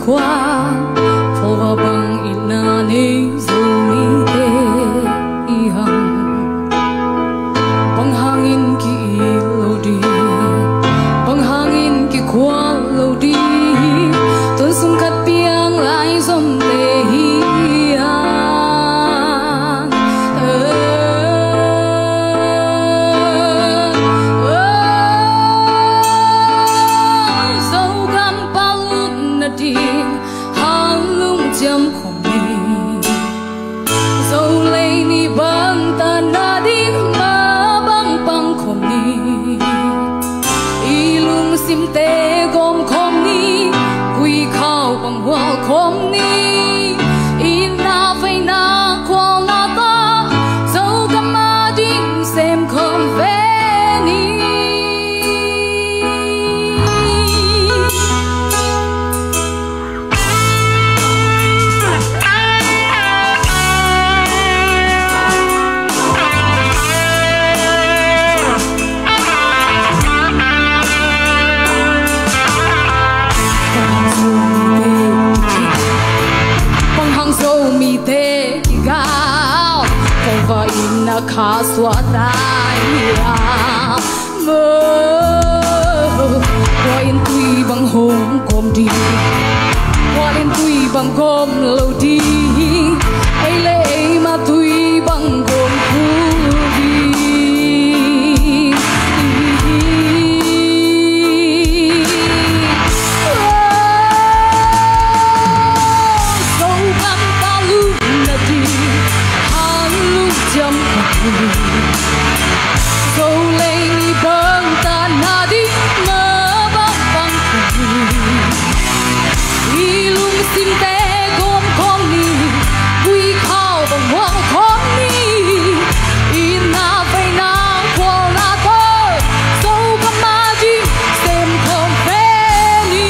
qua phô vào bằng ina ni zomi te ihang bằng hangin ki lodi bằng hangin ki kwa lodi tuân sung cắt piang lại zom te hiang dấu gam palut na ding halung jam khomi dấu lấy ni bang ta na ding ma bang bang khomi ilung sim te gom khomi quy khao bằng hoa khomi ina phải na kwal na ta dấu gam ma ding xem không về ni mi te gao kay va ina kha swatay ya mo wa in tui bang hong kom di wa in tui bang kom lo di ai le ma tui bang kom pu di dấu lấy ni bang ta na di mơ bang bang ilung sim te gom kom ni quy khao bằng hoa kom ni ina phải na kwal na to dấu gam ma di xem không về ni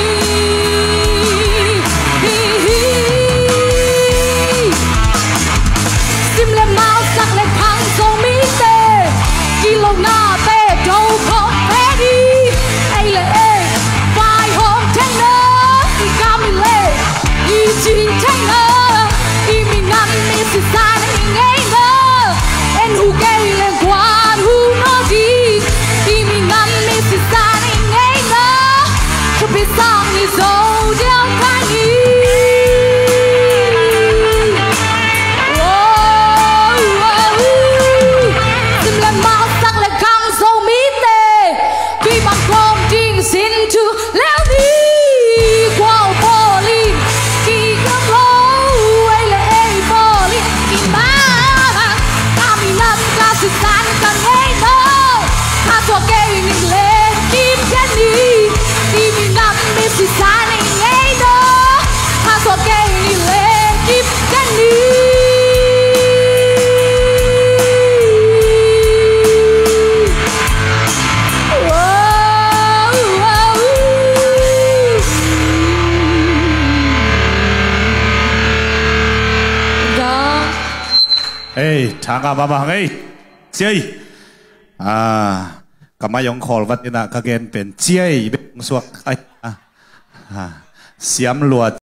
sim le mau sắc le phang dấu mi te kilo na te đâu có thế đi ai lệ vài hôm thanh nơ đi cam lệ đi chín thanh nơ đi mình ngắm mình sẽ xa mình ngay nơ em hu cây lên quan hu nó gì đi mình ngắm mình sẽ xa mình ngay nơ cho biết sao như dấu đeo cái gì xin chu leo đi qua boli khi gặp lâu ai lệ boli khi mà kami nằm ca sự san cần ngay đâu ta cho cây mình lên kim chân đi đi mình nằm mình sự san ngay đâu ta cho cây mình lên kim chân đi Hey, changa mama hey, chơi, kamayong call vật na kagen pen chơi, suak ay, siam luat.